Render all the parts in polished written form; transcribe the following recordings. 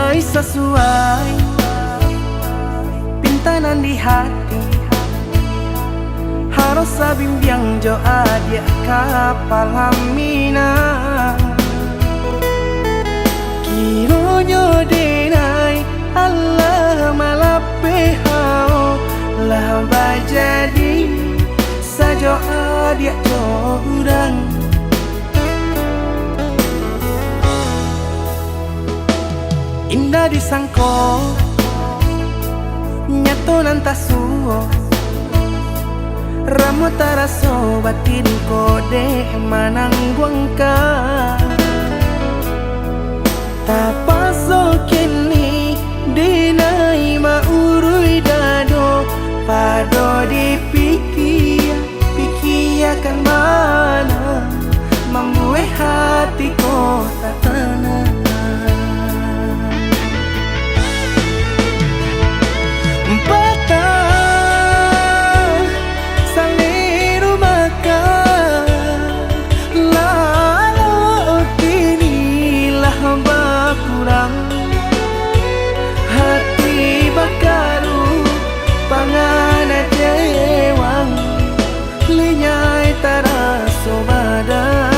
sesuai pintanan di hati, harus sabimbiang jo adia kapalamina. Kiro nyo denai Allah malape hao lah bajadi sajo adia jo udang. Indah disangko nyato nantasuo ramu taraso batin kode manangguangka tapaso kini dinai maurui dado pado pikiakan mana membuat hatiku tak tenang. Hati bakaru pangana jewang linyai taraso badan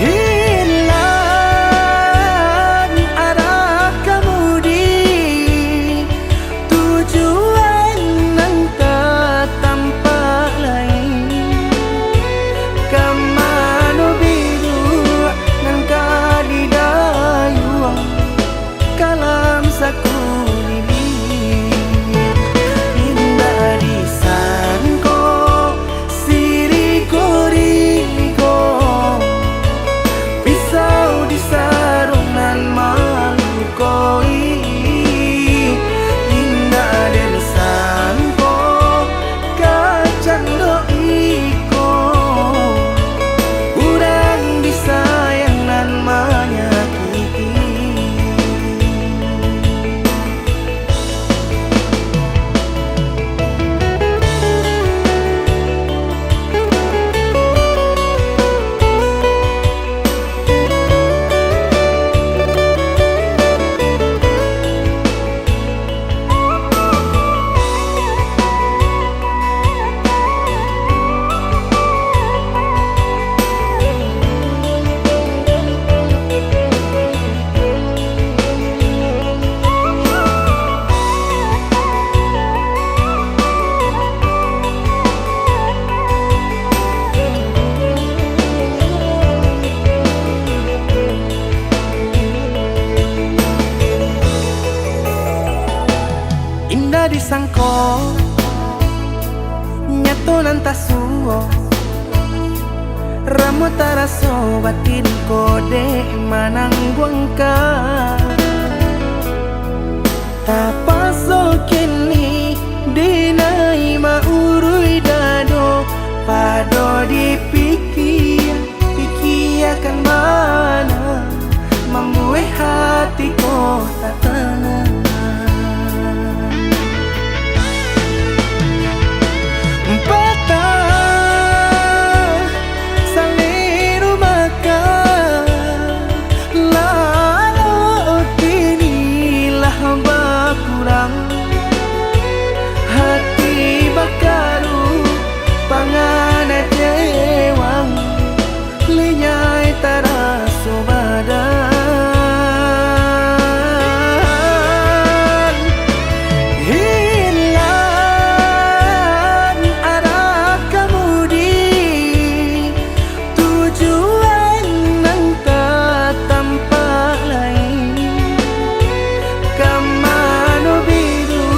hilang arah kemudi tujuan nang tak tampak lain kamano biru nang kadidayuang kalam sakunili indah disangko siriko pisau disarung nan malukoi indah disangko kacang doiko urang disayang nan menyakiti. Indah disangko nyato nantasuo ramu taraso batin kode manangguangka tapaso kini dinai maurui dado pado pikiakan mana membuat hatiku tak tenang. Hati bakaru pangana jewang linyai taraso badan hilang arah kemudi tujuan nang tak tampak lain kamano biru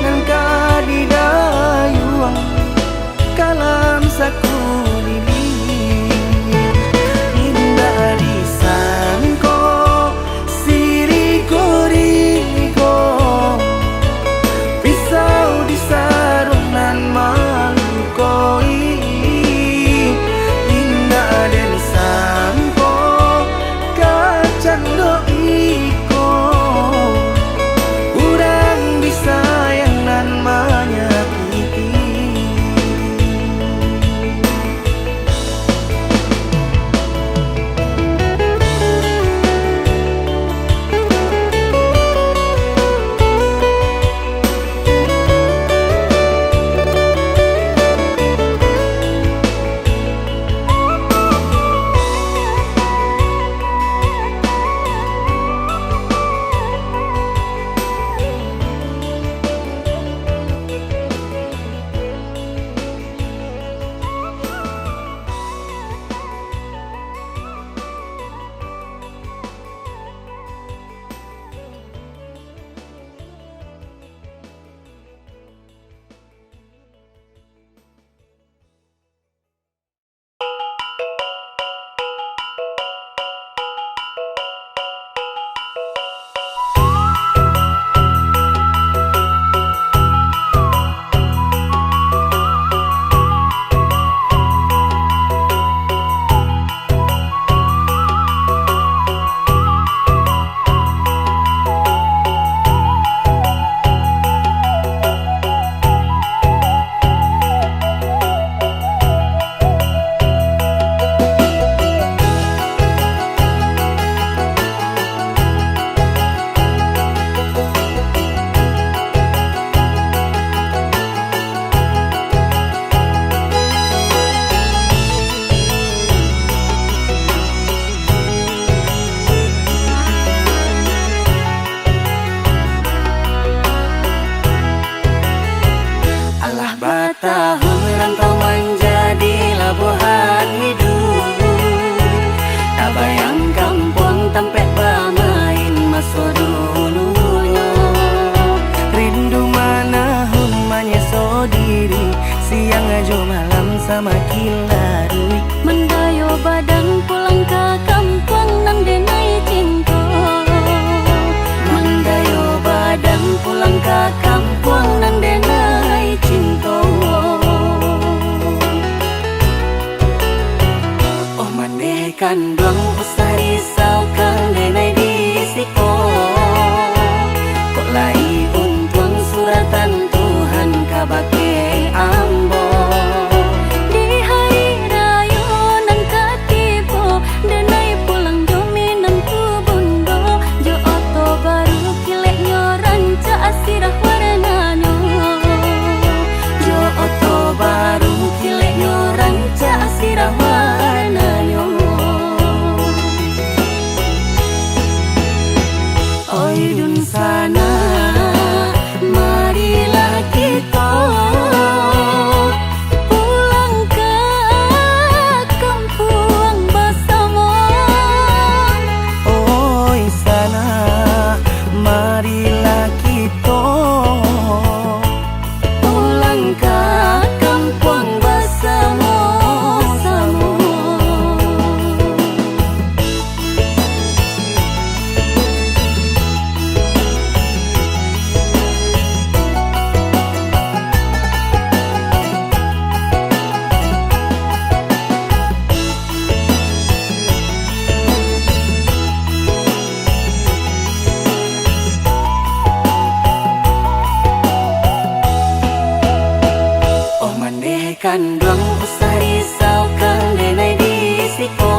nang kadidayuang kalam sakunili indah Kandung usah risau kalena disiko kok lai untung suratan Tuhan kabake ambo di hari raya nan katibo denai pulang dominan ku bundo jo oto baru kilek nyoranca asirah warnanya jo oto baru kilek nyoranca asirah warnanya. Oi dun sana marilah kita pulang ke kampung bersama. Oi sana marilah kita pulang ke kampung bersama-sama. Kandung usah risau kalena disiko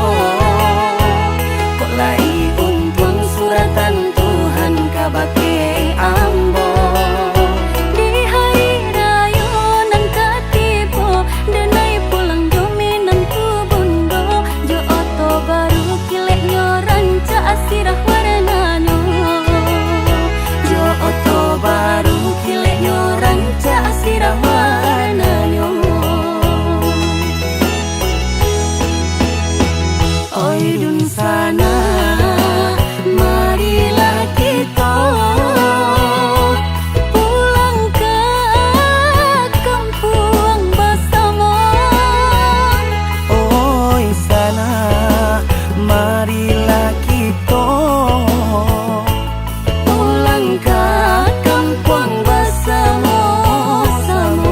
kok lai untung suratan Tuhan kabake ambo Di hari raya nan katibo denai pulang dominan ku bundo jo oto baru kilek nyoranca asirah warnanya jo oto baru kilek nyoranca asirah warnanya. Oi dun sana marilah kita pulang ke kampung bersama. Oi sana marilah kita pulang ke kampung bersama-sama.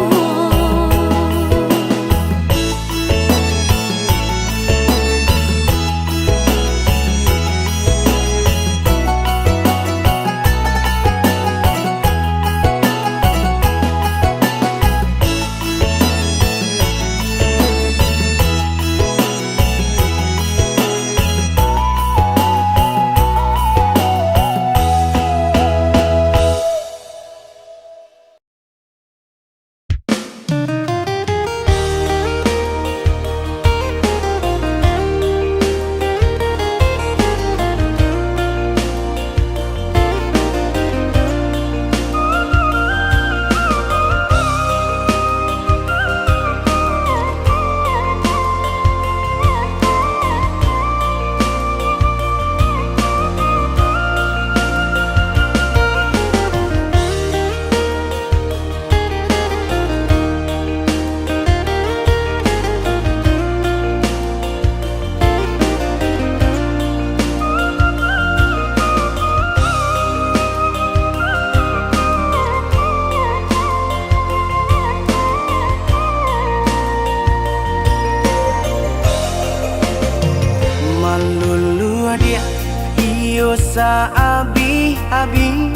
Sa abi-abi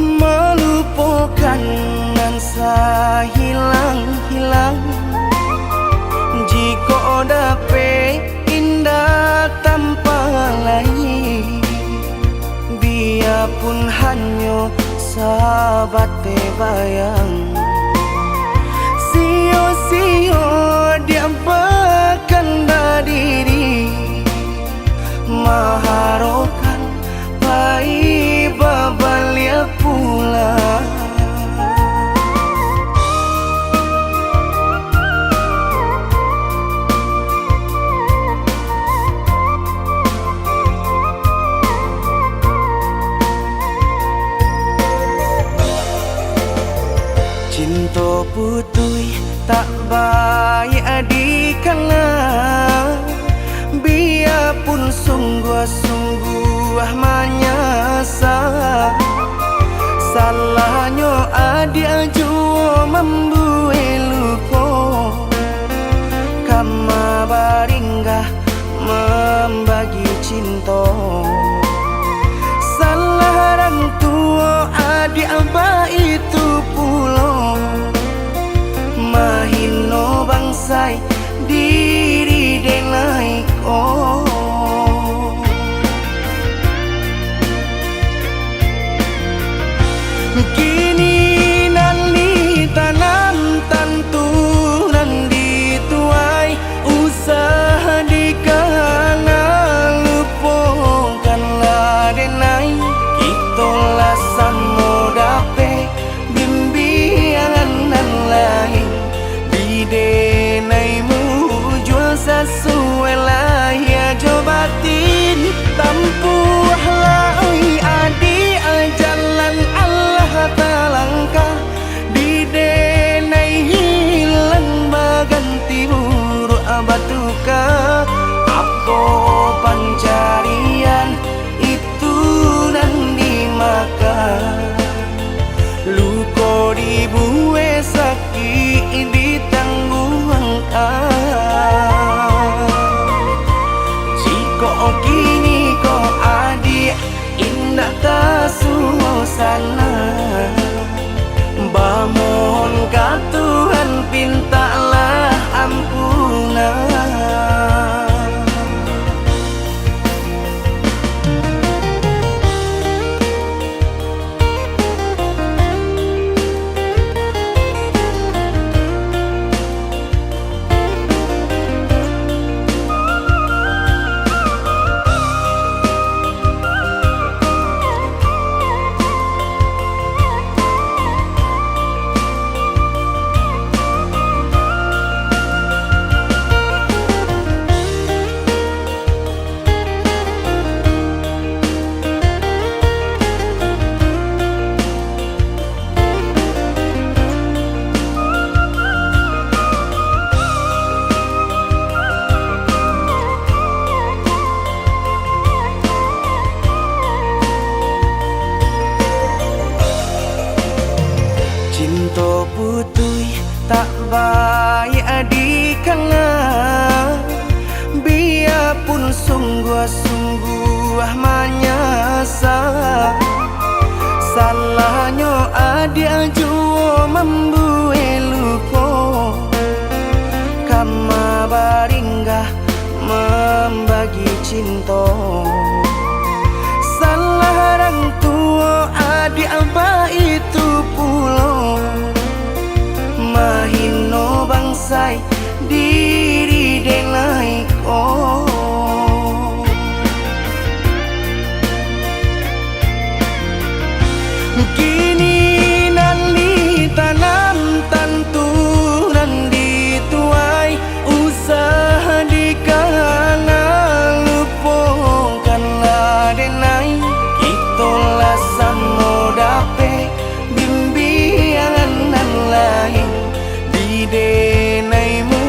melupakan nan sa hilang-hilang jika dapat indah tanpa lain biarpun hanya sahabat bayang sio-sio dia bahkan diri maharokan pai babalia pula cinta putui tak baik adikana biarpun sungguh-sungguh menyasa salahnya adia jua membuat lupa kama baringgah membagi cinta. Salah orang tua adik abah itu pulau, mahino bangsai diri denai oh. Kini nali tanam tantu nan dituai, usaha dikana lupokanlah denai. Itolah samo dape bimbingan nan lain di denaimu jual sesuai lah ya jobatin tampuhlah oi adi jalan Allah talangkah di denai hilang baganti buruk abatuka apa pancarian itu nan dimakan luko dibuwe sakit ditangguhkan. Jika kini kau adik indah tak suasana, bamohon ka Tuhan pintalah ampunan. Cinta putui tak baik adikana, biarpun sungguh-sungguh menyasa. Salahnya adik jua membuat luka, kama baringgah membagi cinta. Salah orang tua adik abah itu pulau, mahino bangsai diri denai oh. Kini nali tanam tantu nan dituai, usaha dikana lupokanlah denai. Itolah samo dape bimbingan nan lain di denaimu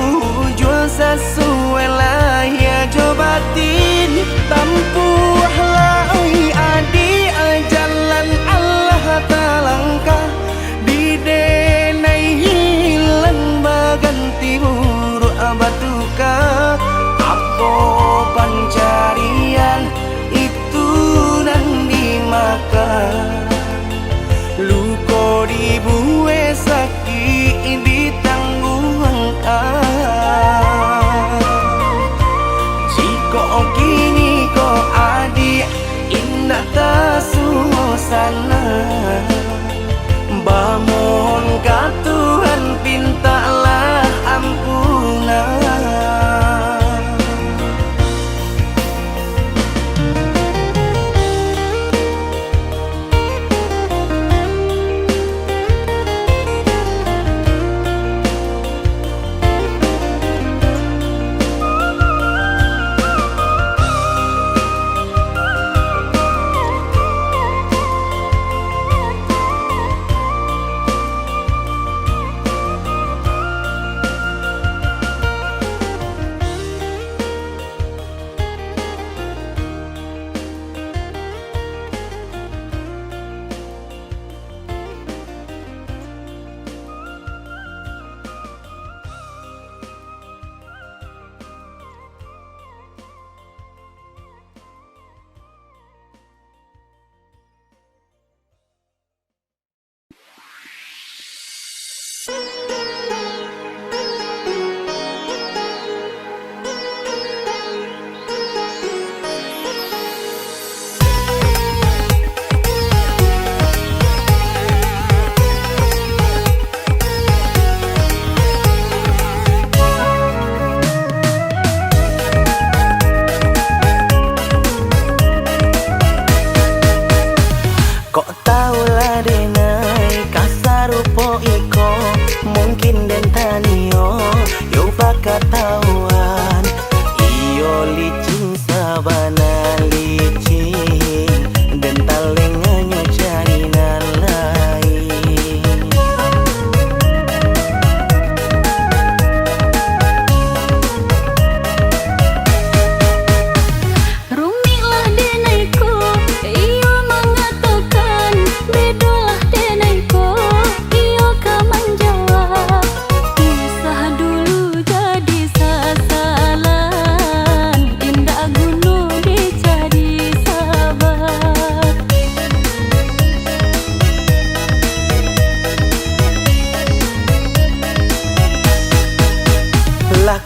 jual sesuai lah ya jobatin tampuhlah oi adi jalan Allah talangkah di denai hilang baganti buruk abatuka apa pancarian itu nan dimakan luko dibuwe sakit ditangguhkan. Jika kini kau adik indah tak suasana, bamohon ka Tuhan pintalah ampunan.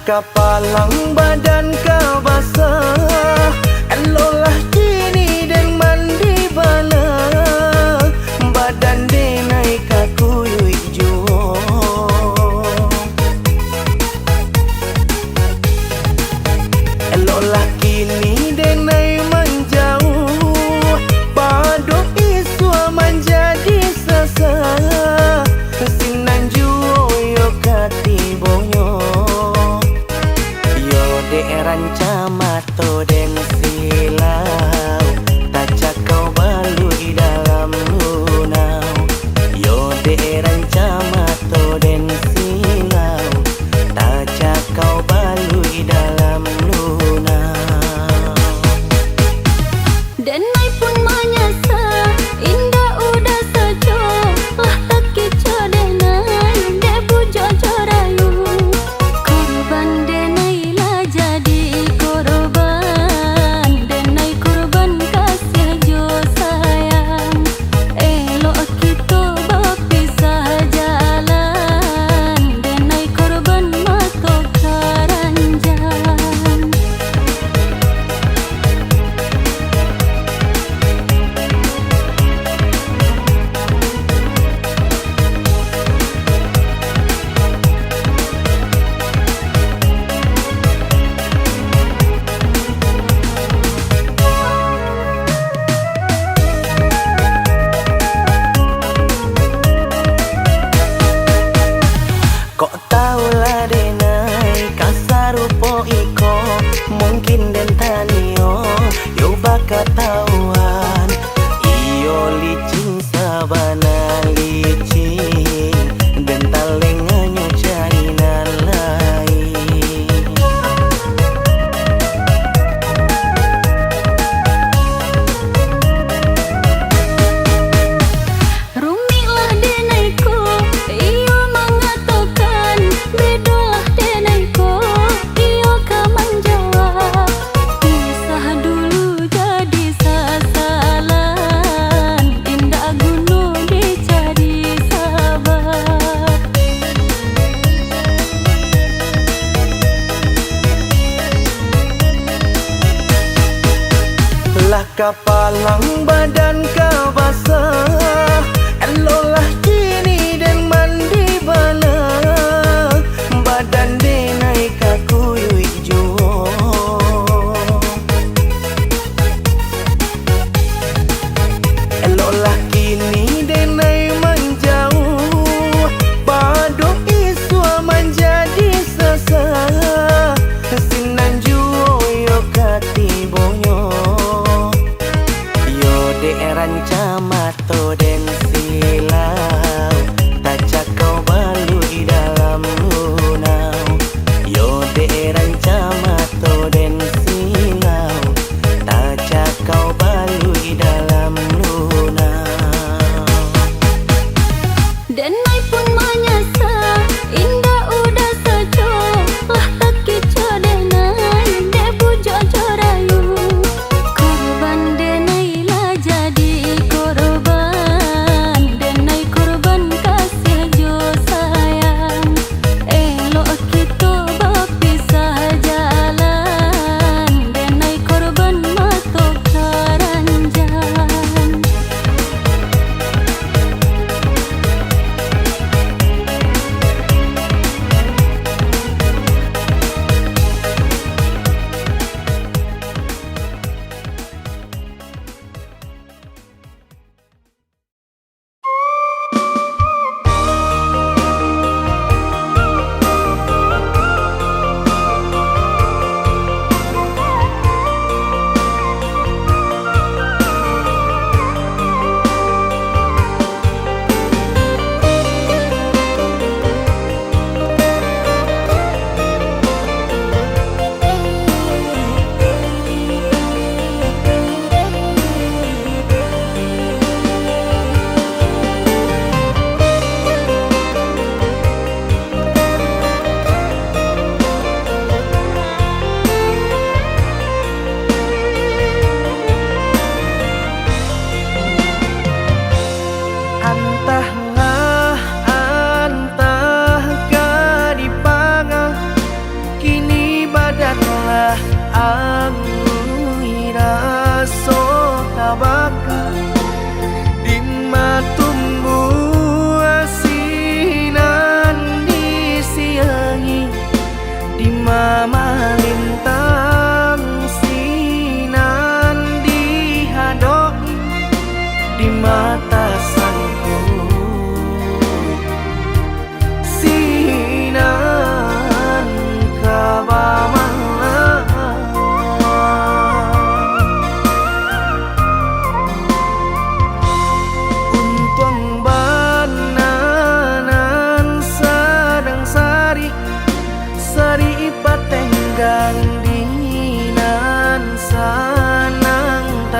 kapalang badan kau basah, elolah kini dan mandi bala, badan denai kakuyui juo. Elolah kini denai menjauh, padu iswa menjadi sasa, sinan juo yo katibonyo. Rancamato den silau, taca kau balui dalam lunau. Yo de rancamato den silau, taca kau balui dalam lunau. Denai pun menyasa, indah udah saja, lah tak keco denai, de bujo jorayu. Korban denai lah jadi korban, denai korban kasih jo sayang. Elok kita berpisah jalan, denai korban mato karanjang. Kok tahulah denai kasar rupo iko, mungkin den tanio yo baka tauan. Iyo licin sabana licin, den talenganyo jainan lain. Rumilah denaiku, iyo mengatakan, bedolah denaiku, iyo kau menjawab. Pisah dulu jadi sasalan, indah gunung dicari sabar. Lah kapalang badan kau basah, elolah kini dan mandi bala, badan denai kakuyui juo. Elolah kini denai menjauh, padu iswa menjadi sasa, sinan juo yo katibonyo. Yo de rancamato den silau,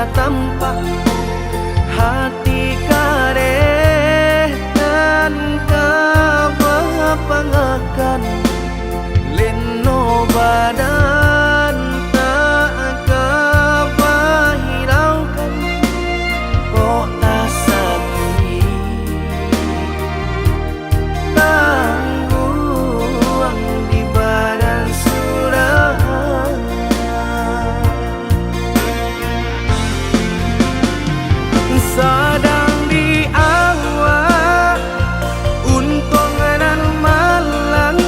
tak tampak hati kareh dan kebapangakan leno badan tak kebahiraukan kok tak sakit tangguang di badan surah sadang di awak untung dan malang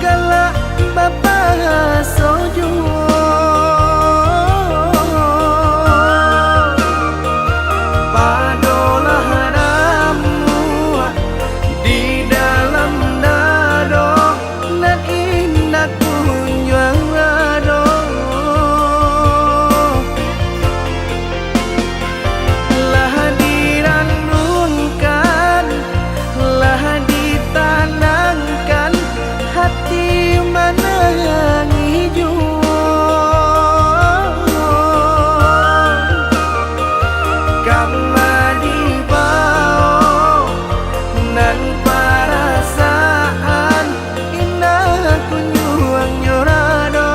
galak bapak sojo padolah ramu di dalam dado dan indah kunjung ado lah diranunkan lah ditanangkan hati menangi kama dibawa dan perasaan indah kunjung nyorado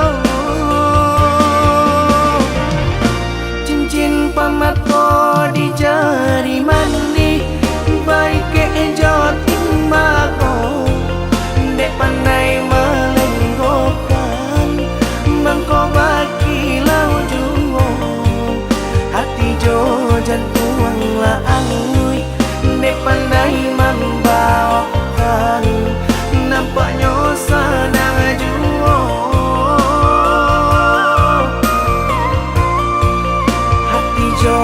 cincin pamato di jari mandi baik kejo timbako dek pandai melenggokan mangko bakilau juo hati jo jantung la angui dek pandai membawakan nampaknya sadang juo hati jo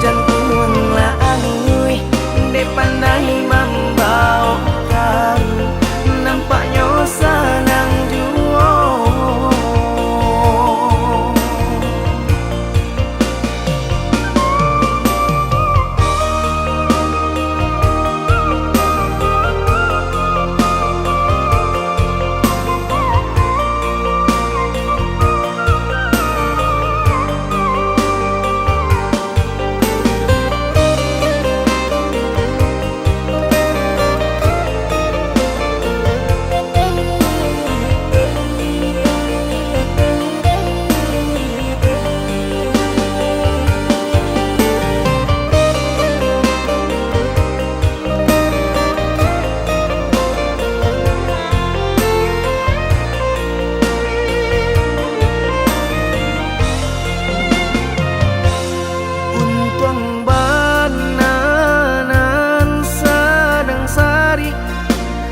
jantung la angui dek pandai membawakan nampaknya sadang juo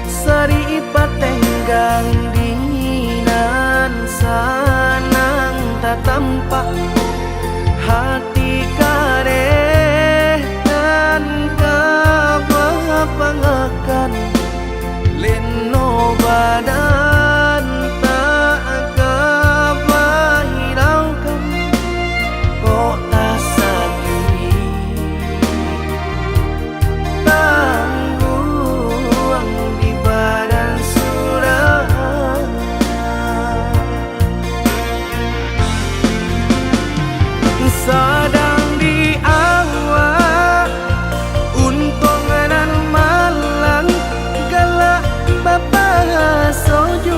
sari patenggang dinan sanang tak tampak hati kareh dan kebapangakan leno badan tak kebahiraukan kok tak sakit tangguang di badan surah sadang di awak untung dan malang galak bapak sojo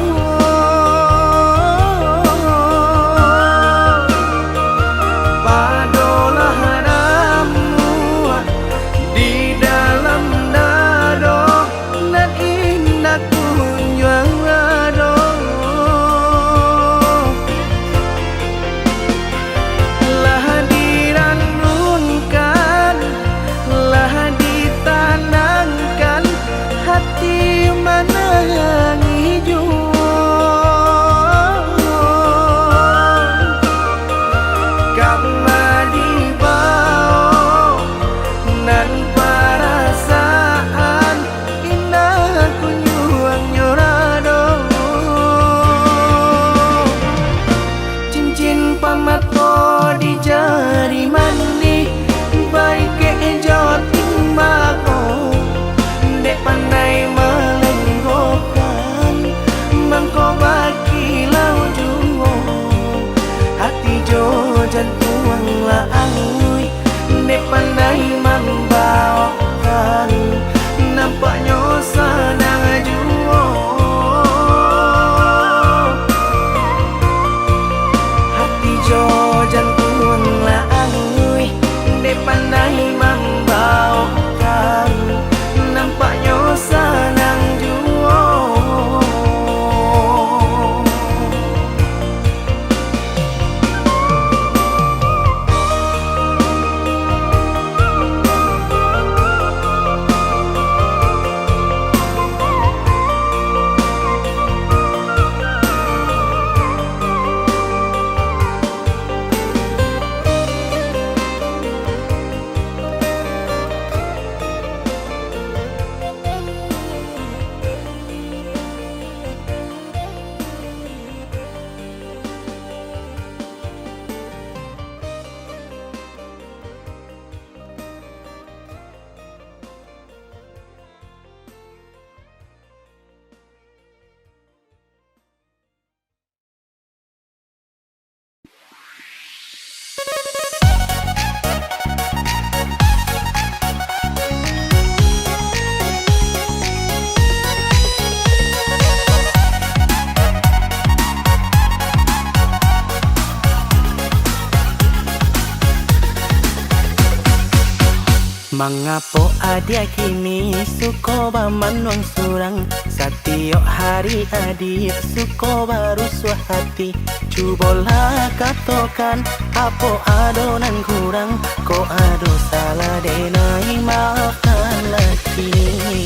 Mangapo adia kini suko baman wang surang. Setiap hari adia suko baru hati. Cubolah katakan apa adonan kurang. Ko ado salah denai maafkanlah kini.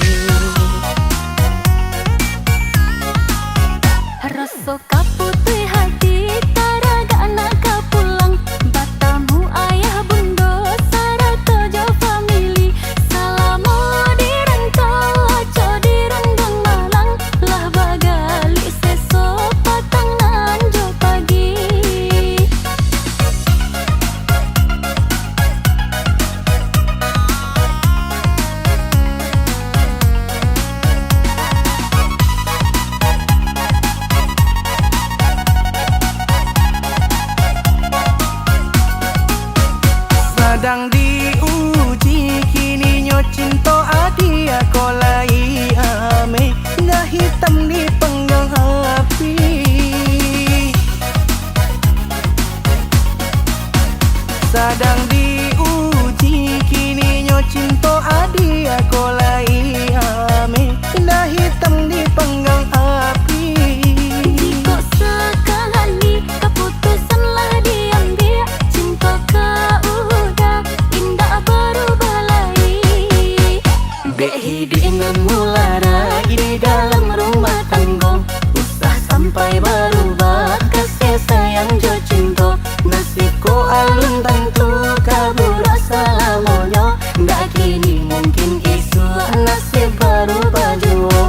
Rasa kaputih hati taraga anak kapulang. Batamu ayah bunda sarata jauh famili. Salamu dirantau aco direnggang malang. Lah bagali seso patang nanjo pagi. Sedang diuji kini nyo cinta adia kolai ame. Nggak hitam di penggang api. Sedang diuji kini nyo cinta adia kolai ame. Nggak hitam di penggang api. Jika sekali keputusanlah diambil, cinta kau udah indah berubah lagi. Behi dengan mulara di dalam rumah tangga. Usah sampai berubah kasih sayang jo cinta. Nasibku alun tentu kabur selamanya. Nggak kini mungkin isu nasib berubah jua.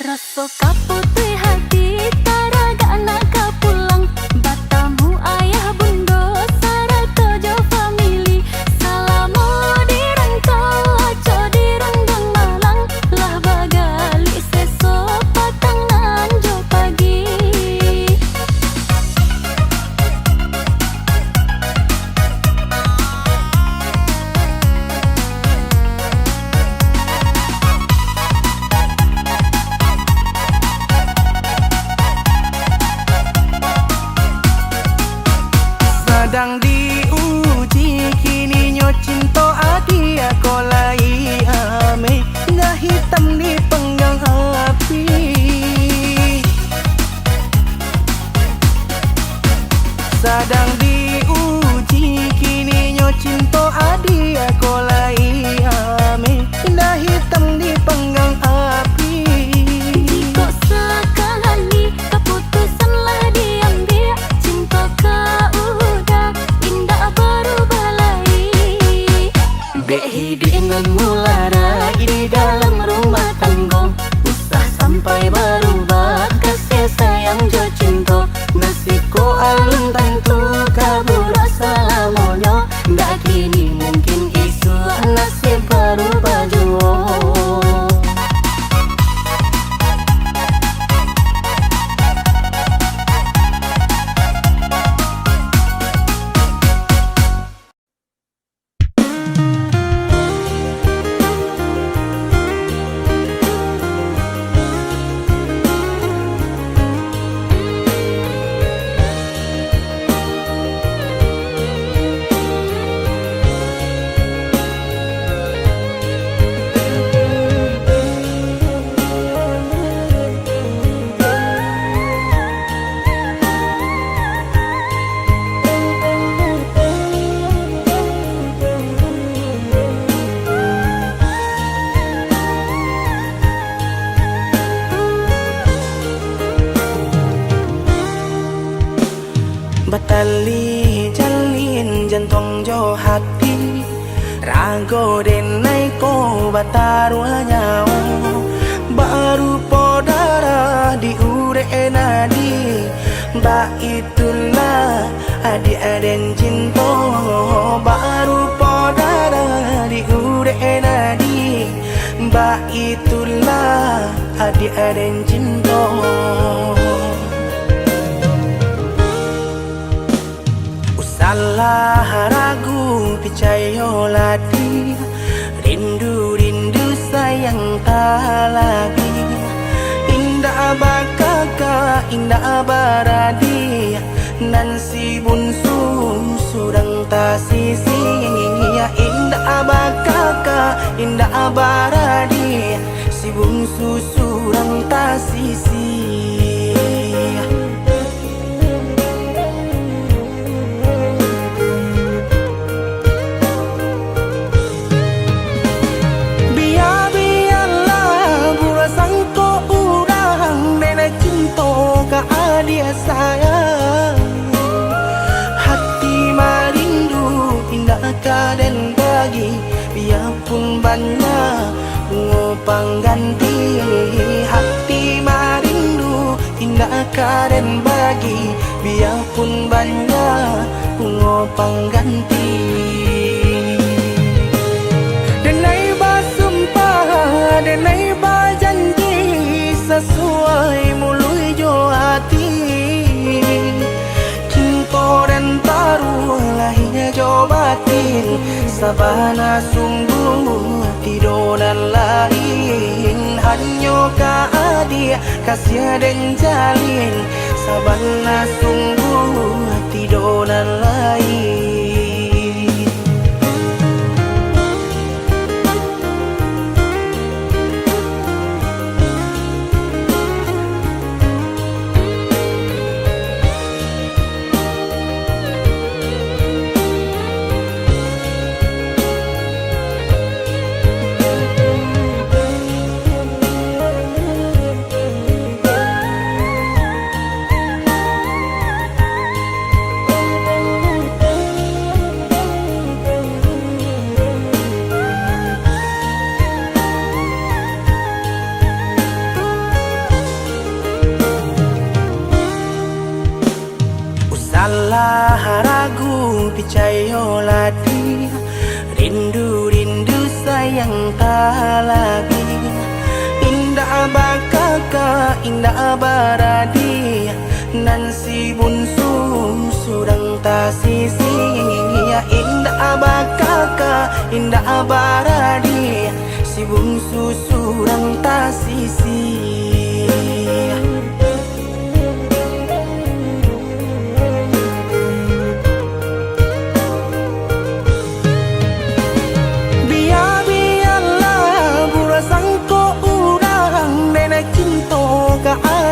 Rasa kaputih hati taraga anak kapulang. Batamu ayah bunda sarata jauh famili. Salamu dirantau aco direnggang malang. Lah bagali seso patang nanjo pagi. Sedang diuji kini nyo cinta adia kolai ame. Nggak hitam di penggang api. Sedang diuji kini nyo cinta adia kolai ame. Nggak hitam di penggang api. Jika sekali keputusanlah diambil, cinta kau udah indah berubah lagi. Behi dengan mulara di dalam rumah tangga. Usah sampai berubah kasih sayang jo cinta. Nasibku alun tentu kabur selamanya. Nggak kini mungkin isu nasib berubah jua. Batali jalin jantung jo hati. Rago denai ko batarua nyawa. Baru podara di ure nadi. Ba itulah adi aden cinta. Baru podara di ure nadi. Ba itulah adi aden cinta. indah baradi nan si bunsu surang ta sisi ya indah bakaka indah baradi si bungsu surang ta sisi. Dia sayang hati marindu indah kaden bagi biarpun banyak bunga pengganti hati marindu indah kaden bagi biarpun banyak bunga pengganti. Denai basumpah denai bajanji sesuai mului jo hati cinta dan taruh lahirnya jo batin sabana sungguh tidur dan lain hanya ka dia kasih dan jalin sabana sungguh tidur dan lain. Salah ragu percayalah dia rindu sayang tak lagi indah bakaka indah baradi nan si bunsu surang ta sisi ya indah bakaka indah baradi si bungsu surang ta sisi.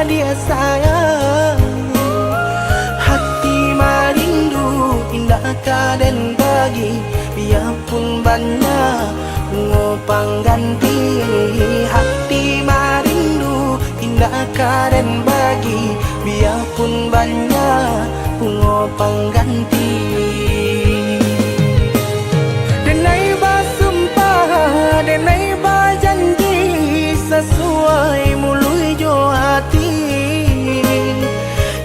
Dia sayang hati marindu indah kaden bagi biarpun banyak bunga pengganti hati marindu indah kaden bagi biarpun banyak bunga pengganti. Denai basumpah denai bajanji sesuai mului jo hati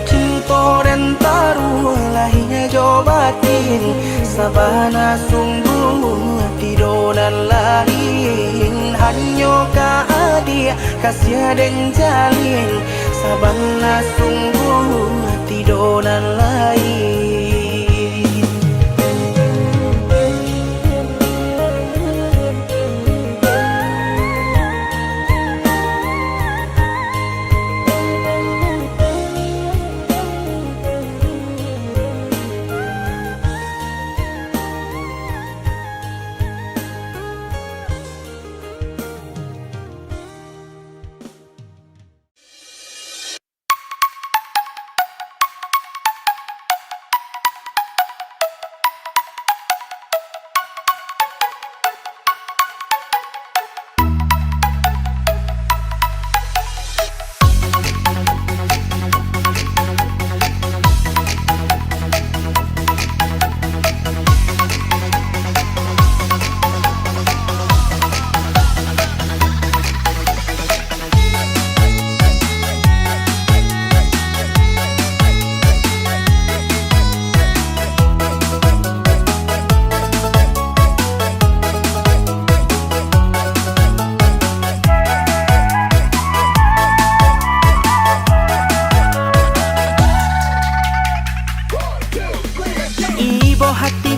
cinta dan taruh lahirnya jo batin sabana sungguh tidur dan lain hanya ka dia kasih dan jalin sabana sungguh tidur dan lain.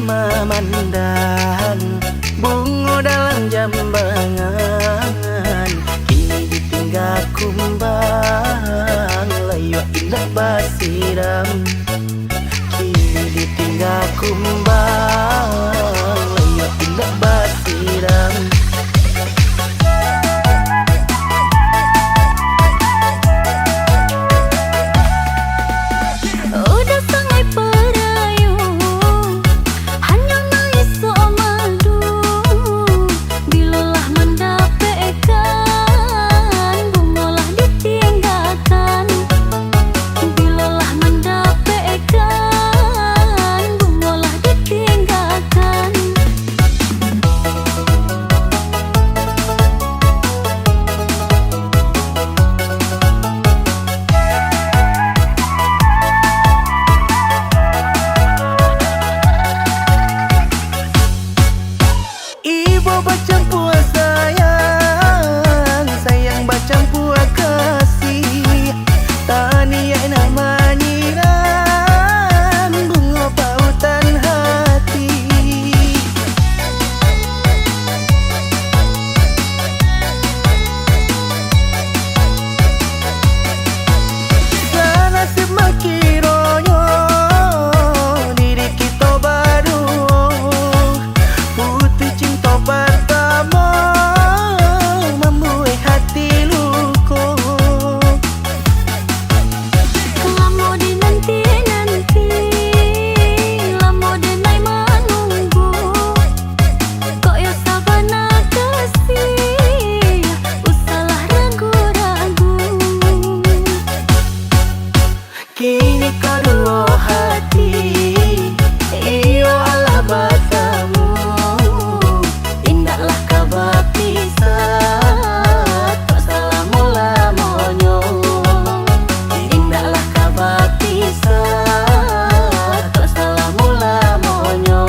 memandang bunga dalam jambangan, kini ditinggal kumbang, layu indah tidak basiram, kini ditinggal kumbang, layu tidak basiram. Udah sangai perayu, hanya naik somadu. Bilalah mendapatkan, bungolah ditinggalkan. Bilalah mendapatkan, bungolah ditinggalkan. Ibu bercampur sayang, sayang bercampur kasih. Tania nama nyiram, bunga pautan hati. Sanasib makironyo, diri kita baru putih cinta pertama, membuat hati luka. Lamo dinanti-nanti, lamo denai menunggu. Kok ya sabana kasih, usahlah ragu-ragu. Kini kedua hati, iyo Allah bertemu. Indahlah kabar pisah, tak salah mula monyo. Indahlah kabar pisah, tak salah mula monyo.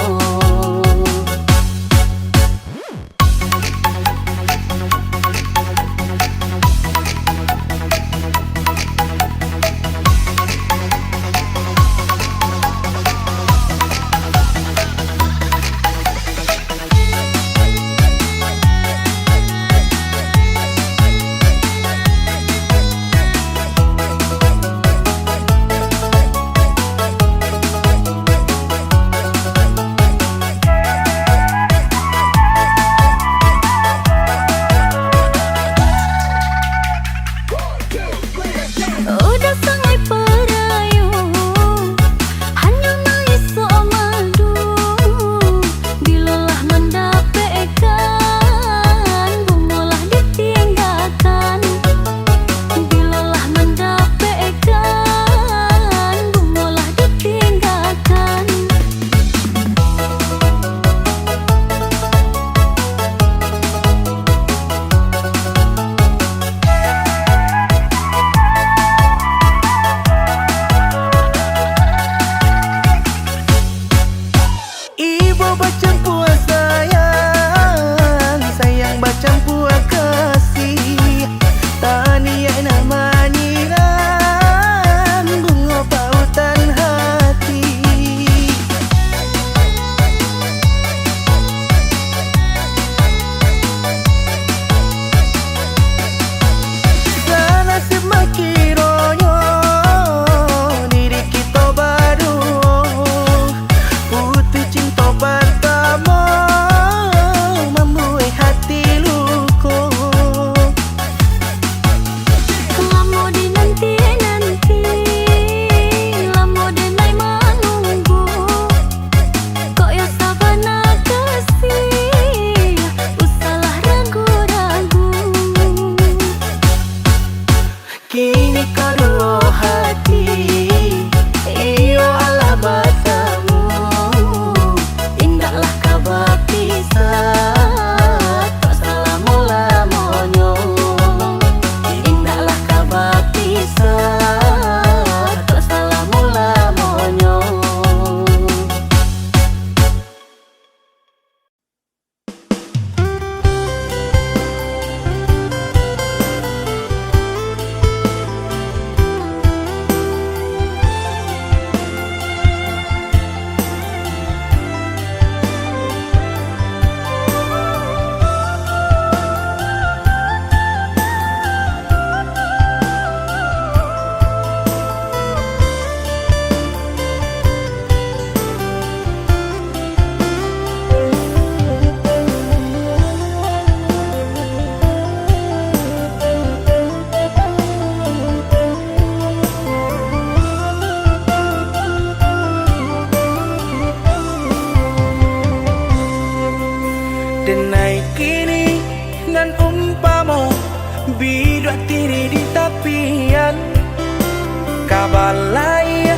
balai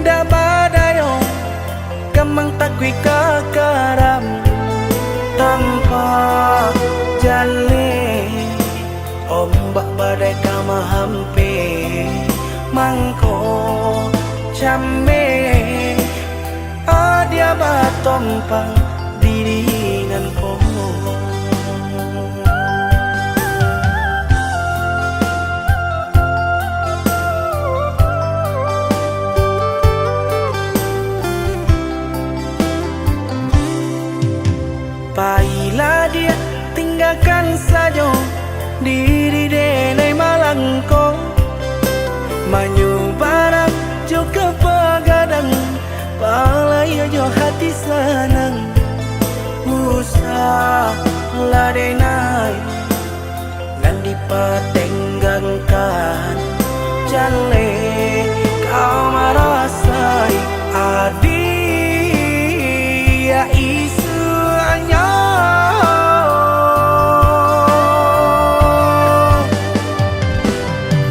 da badayo gamang takwi kakaram tanpa jale ombak badai kama hampe mangko chame adia batompang diringan po Baiklah dia tinggalkan saja diri denai malangko Manyu barak juga pagadang palai jo hati senang Usah ladenai dan dipatenggangkan Jale kau merasai adia isu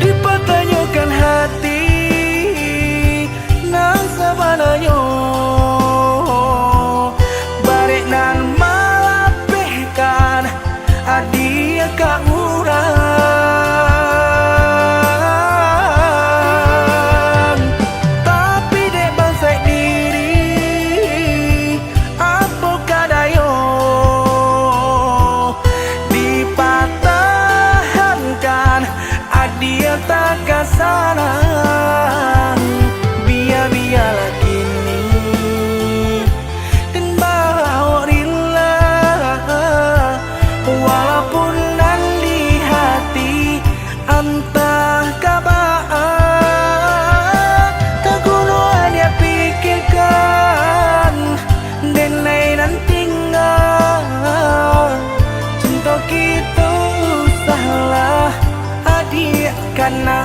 dipertanyakan hati nang sabanayo barek nan malapehkan adia ka urang tapi dek bangsai diri apa kadayo dipatahankan adia tak kasana biar-biarlah kini dan bawa rela walaupun nan di hati entah kabar tak guna dia pikirkan denai nan tinggal cinta kita usahlah adik karena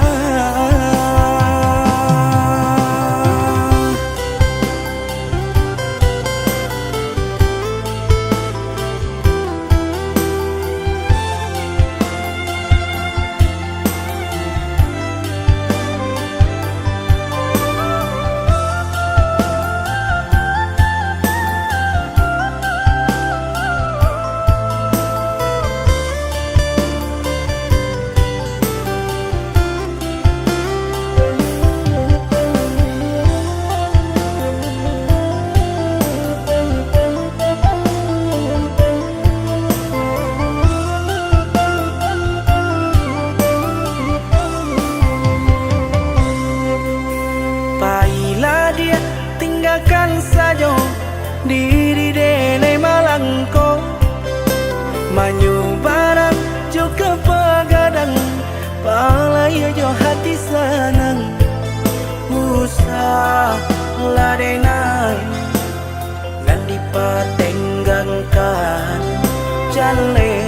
Baiklah dia tinggalkan saja diri denai malangko Manyu barak juga pagadang palai jo hati senang Usah ladenai dan dipatenggangkan Jale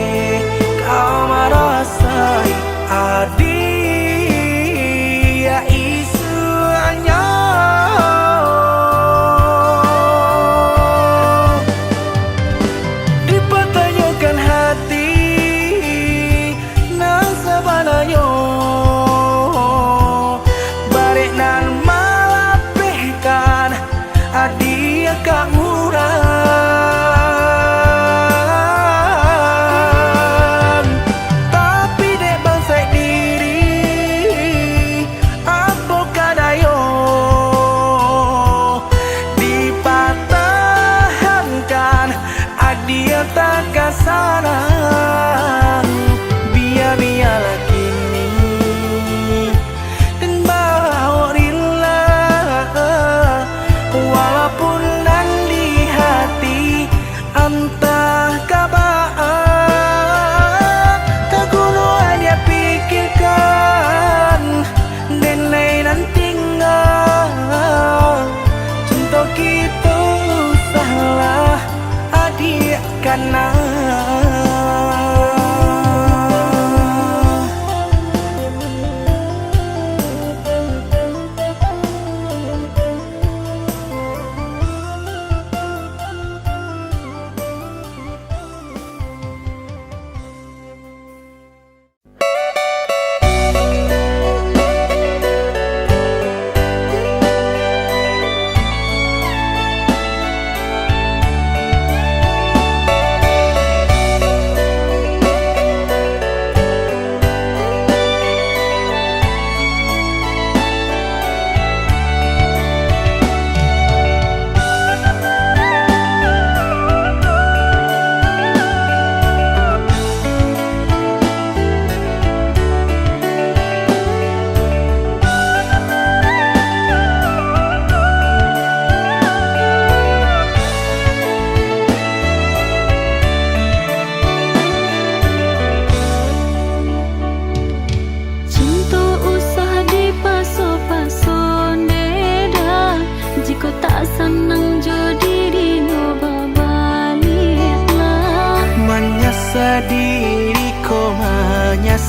kau merasai adia isu dipertanyakan hati nang sabanayo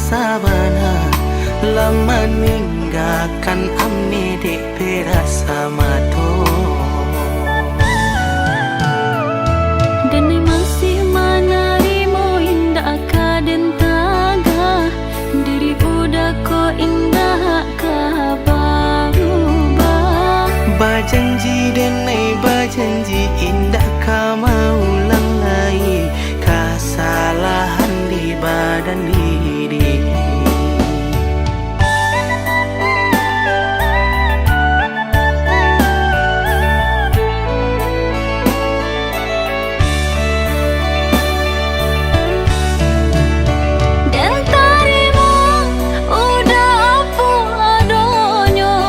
sabana lama ninggalkan amne dek perasa mato. Dan masih menerima indah kaden taga diri udah ko indah kabarubah. Bajanji dan bajanji indah ka mau ulang lagi kesalahan di badan diri. Dan tarimo udah apa adonyo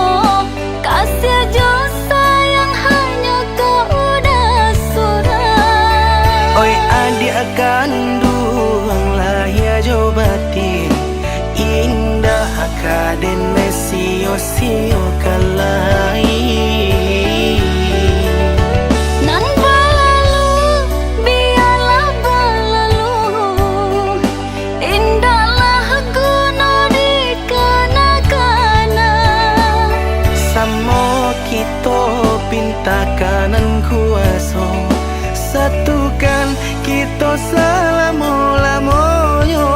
kasih jo sayang hanya kau udah surah. Oi adik kandung lahir jo batin indah kaden sio kalai. Nan balalu biarlah balalu indahlah guna di kana-kana. Samo kita pinta kanan kuaso satukan kita selama-lamanya.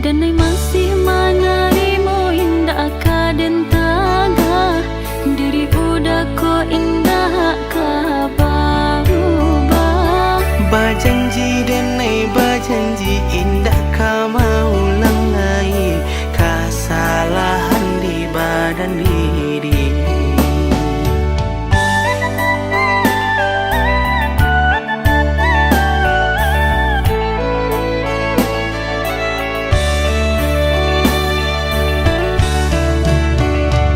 Dan masih menerima indah kaden taga diri udah ko indah kabarubah. Bajanji dan bajanji indah ka mau ulang lagi kesalahan di badan diri.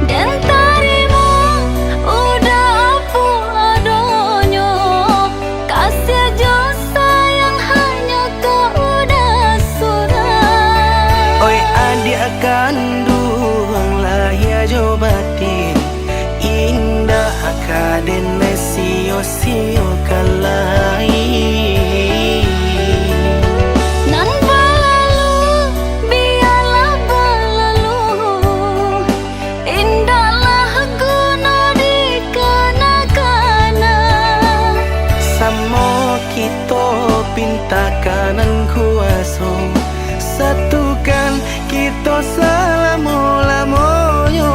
Dan tarimo udah apa adonyo kasih jo sayang hanya kau udah surah. Oi adik kandung lahir jo batin indah kaden sio kalai. Nan balalu biarlah balalu indahlah guna di kana-kana. Samo kita pinta kanan kuaso satukan kita selama-lamanya.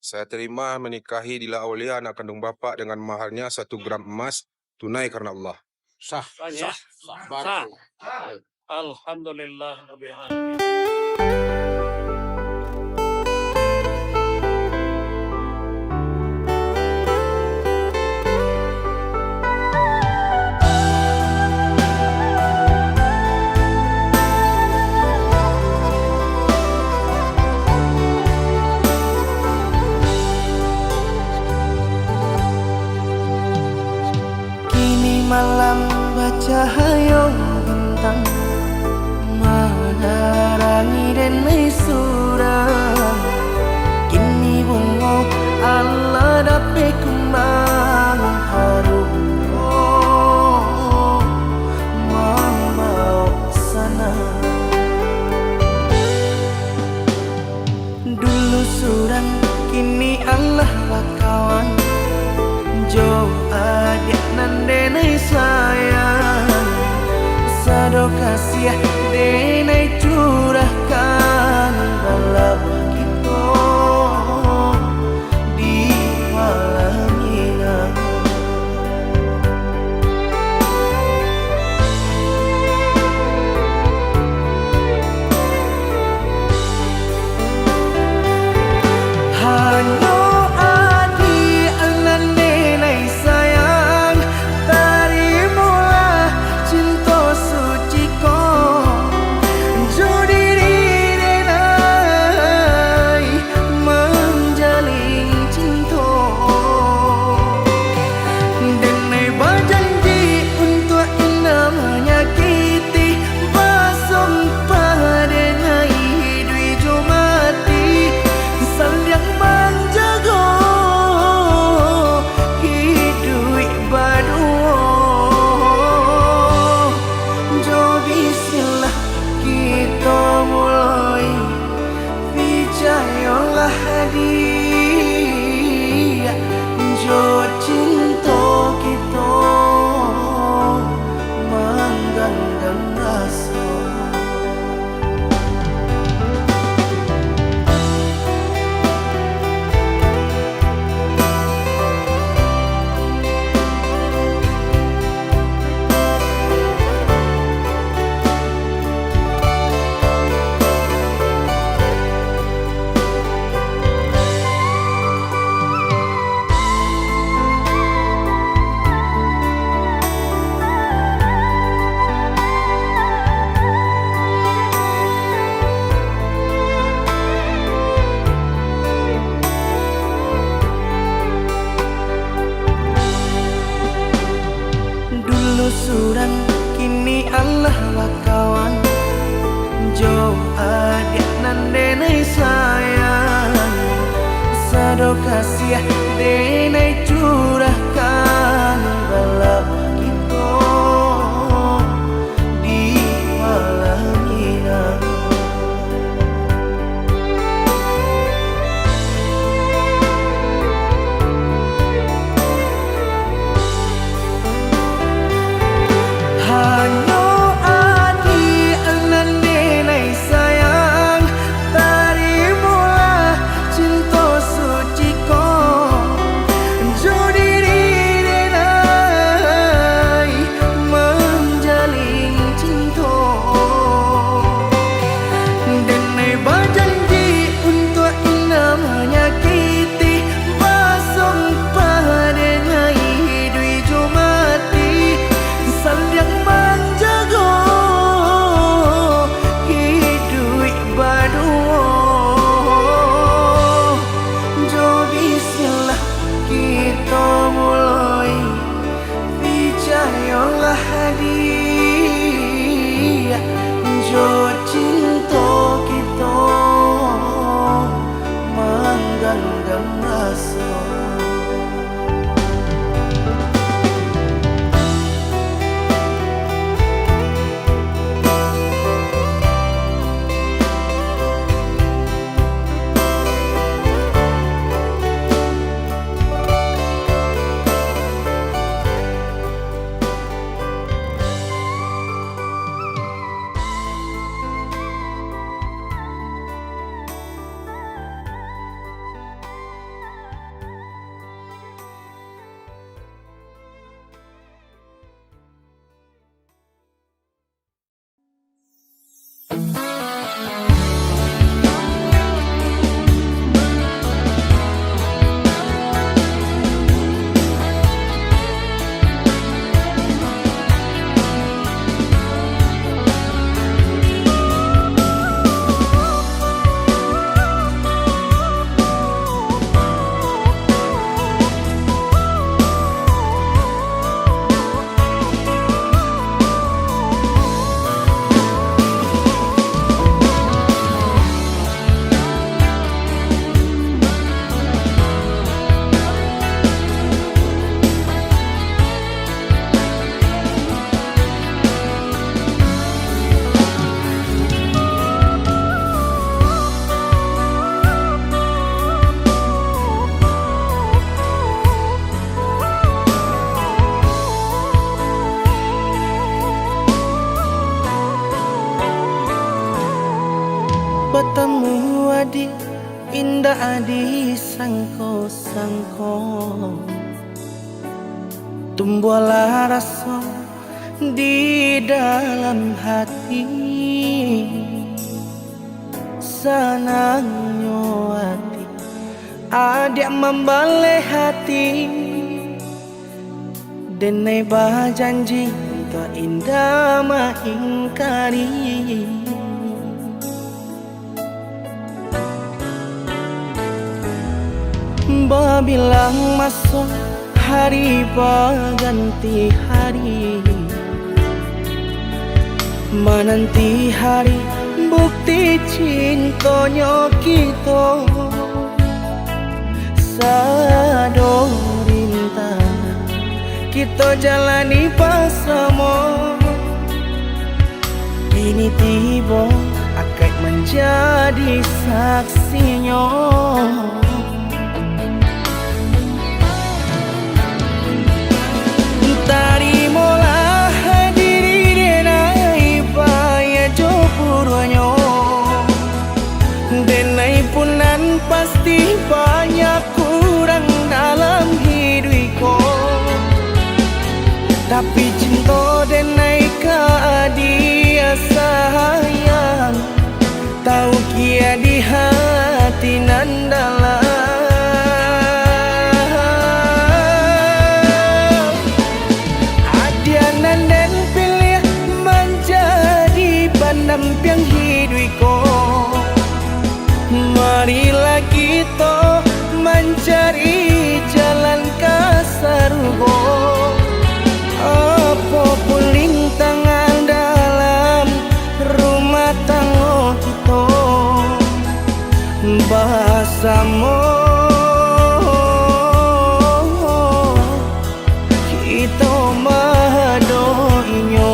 Saya terima menikahi Dila Aulia anak kandung bapak dengan maharnya 1 gram emas tunai karena Allah. Sah. Alhamdulillah Rabbil Alamin. Malam bercahaya bintang menerangi dan surah adik nan denai sayang, sado kasih denai curahkan balap kita di malam ini. Hanya adik nan denai sayang, terimalah cinta suci ko. Jodi denai menjalin cinta, denai berjanji untuk tidak menyakiti, bersumpah denai dui jo mati, saling menjaga hidup berdua. Jo bismillah kita mulai, percayalah hadiah, jo cinta kita menggandang rasa. Dulu surang, kini Allah lah kawan, jo adik nan denai sayang, sado kasih denai curahkan balap kita di malam ini. Hanya adik nan denai sayang, terimalah cinta suci ko. Jodi pasti indah disangko-sangko. Tumbuhlah rasa di dalam hati, senangnya hati adik membalik hati. Denai berjanji tak indah mengingkari. Babilang masuk hari berganti hari, menanti hari bukti cintanya kita. Sado rintangan kita jalani bersama, ini tiba akan menjadi saksinya. Tarimalah diri denai paya jopuranyo, denai punan pasti banyak kurang dalam hidupku. Tapi cinta denai ke dia sayang, tahu kia di hati nan dalam. Pendamping hidupku, marilah kita mencari jalan ke surga. Apapun rintangan dalam rumah tangga kita, bersama kita mendoinya.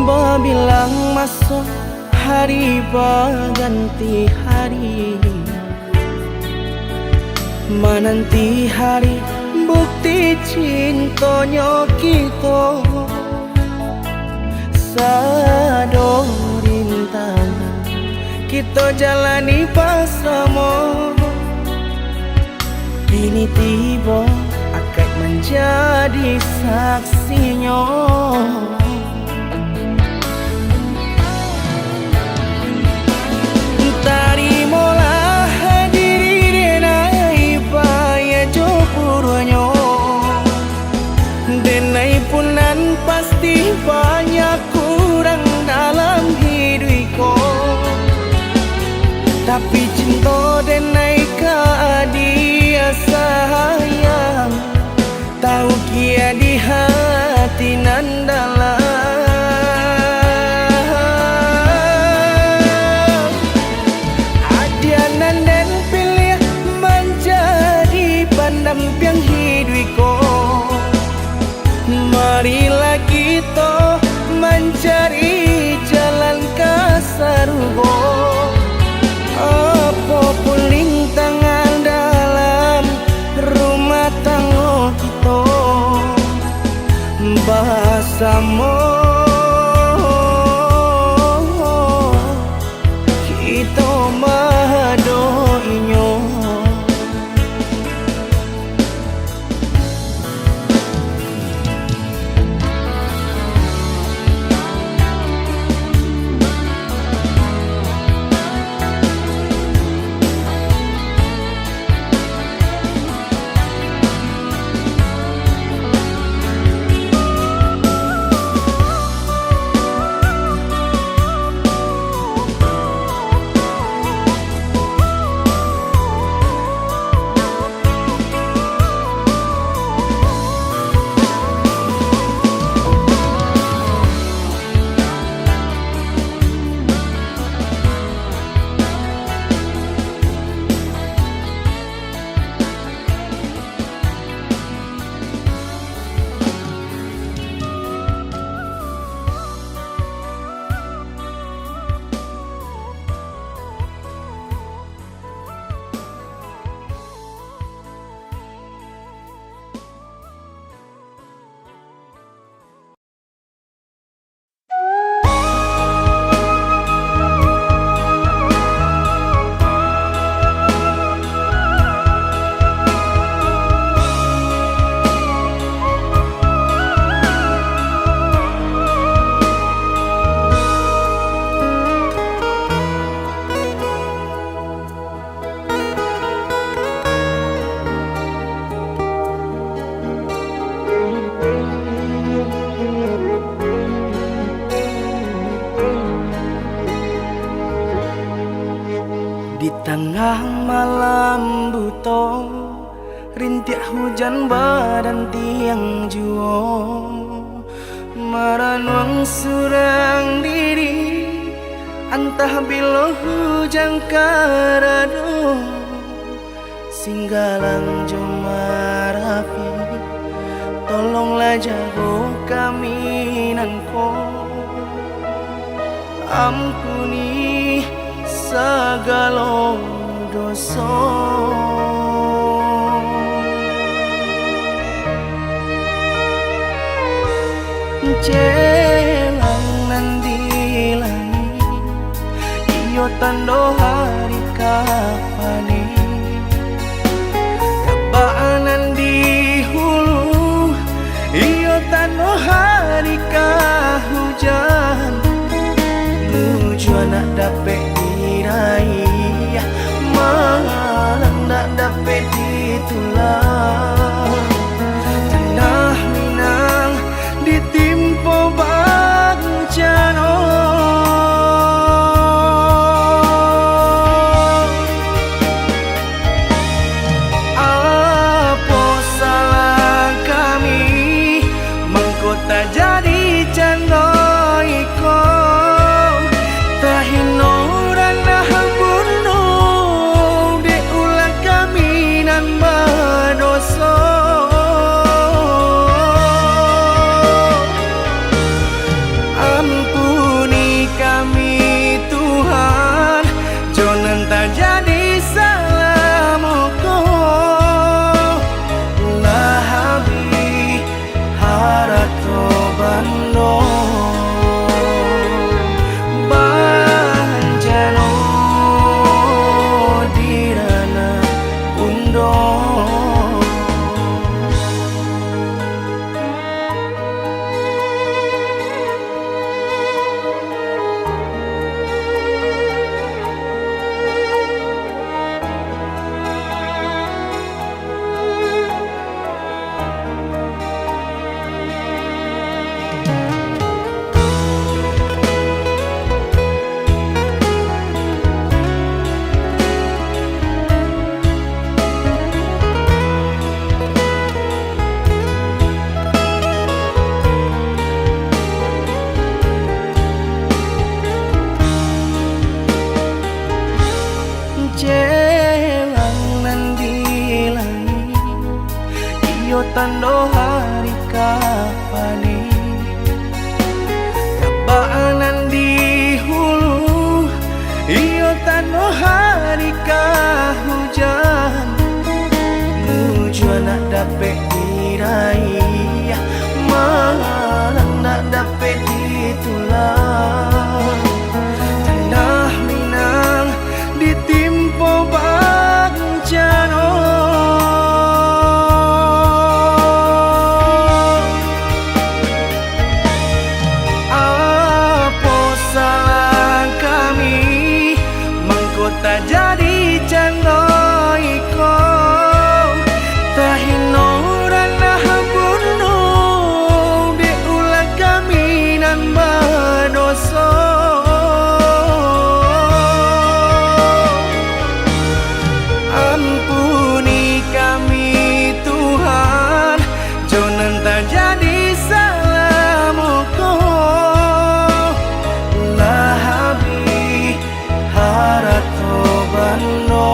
Babilang masuk hari berganti hari, menanti hari bukti cintanya kita. Sado rintangan kita jalani bersama, ini tiba akan menjadi saksinya. Tarimalah diri denai paya jopuranyo, denai punan pasti banyak kurang dalam hidupku. Tapi cinta denai ke dia sayang, tahu kia di hati nan dalam. Pendamping hidupku, marilah kita mencari jalan ke surga. Apapun rintangan dalam rumah tangga kita, bersama kita mendoinya. Di tengah malam buto, rintik hujan badan tiang juo, maranwang surang diri, antah bilo hujan karado, singgalang jomarapi, tolonglah jago kami nanko, ampuni segala dosa. Jelang nanti langit, iyo tando hari kapani, kabaanan di hulu, iyo tando hari kahujan, nuju anak dapet diraih, malang nak dapet ditulang. Tanah Minang ditimpo bencana, apa salah kami mengkota jadi canda iko, tahino ranah bunuh diulang kami nan berdosa. Ampuni kami Tuhan, jangan terjadi salah moko, lahabi harato bando, banjano dirana undo. Jelang nanti langit, iyo tando hari kapani, kabaanan di hulu, iyo tando hari kahujan, nuju anak dapet diraih, malang nak dapet ditulang. Tanah Minang ditimpo bencana, apa salah kami mengkota jadi canda iko, tahino ranah bunuh diulang kami nan berdosa. Ampuni kami Tuhan, jangan terjadi salah moko, lahabi harato bando.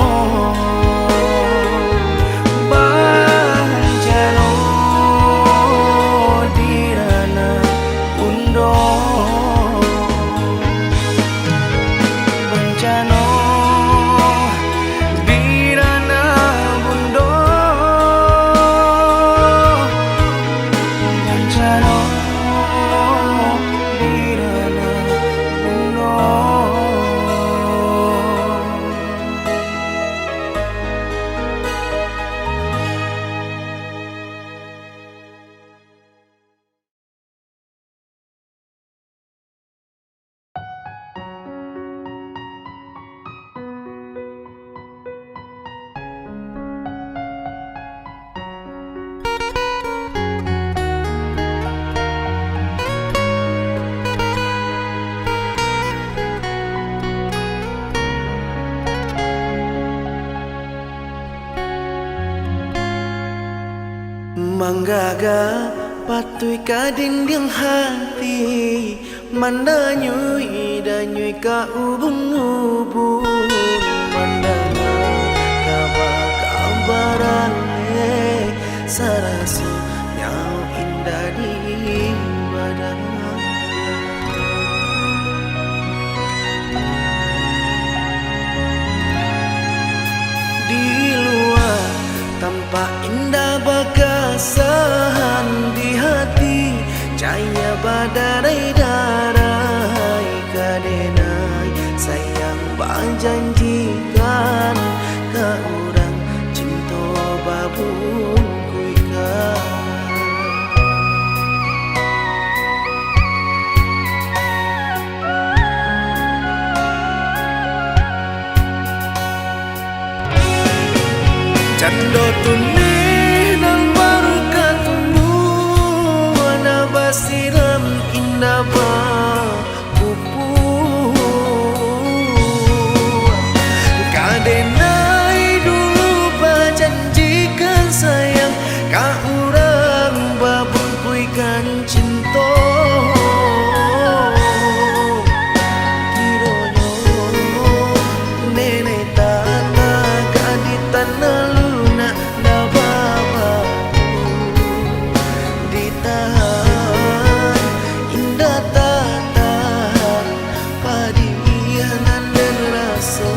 Manggaga patui ka dinding hati, mandanyui danyui ka ubung-ubung, mandanga kabar-kabaran saraso nyau indah di badan. Di luar tampak indah bagasan, di hati cahaya badai darai kadenai sayang banjanjikan ka urang cinta babung kuikan. Cando tuni nang baru ketemu, wana basiram indah ba pupu. Kadenai dulu berjanjikan sayang, ka urang babung kuikan cinta. Kironyo nenek tata kaditan luna na baba ditahan indah tatahan padianan dan rasa.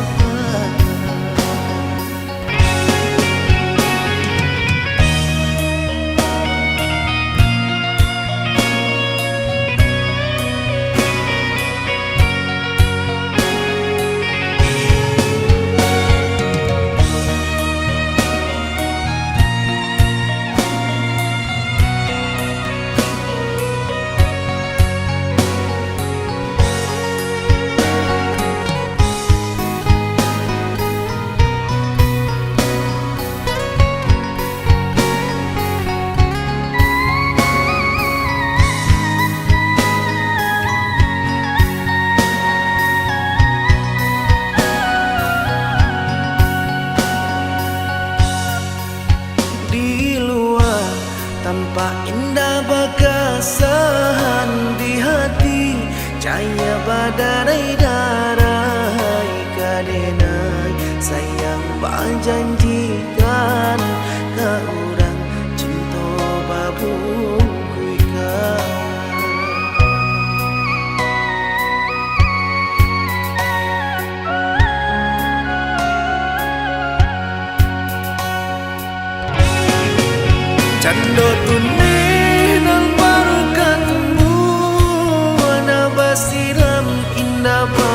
Tampak indah bagasan, di hati cahaya badai darai kadenai sayang banjanjikan ka urang cinta babung kuikan. Cando tuni nang baru ketemu, wana basiram indah ba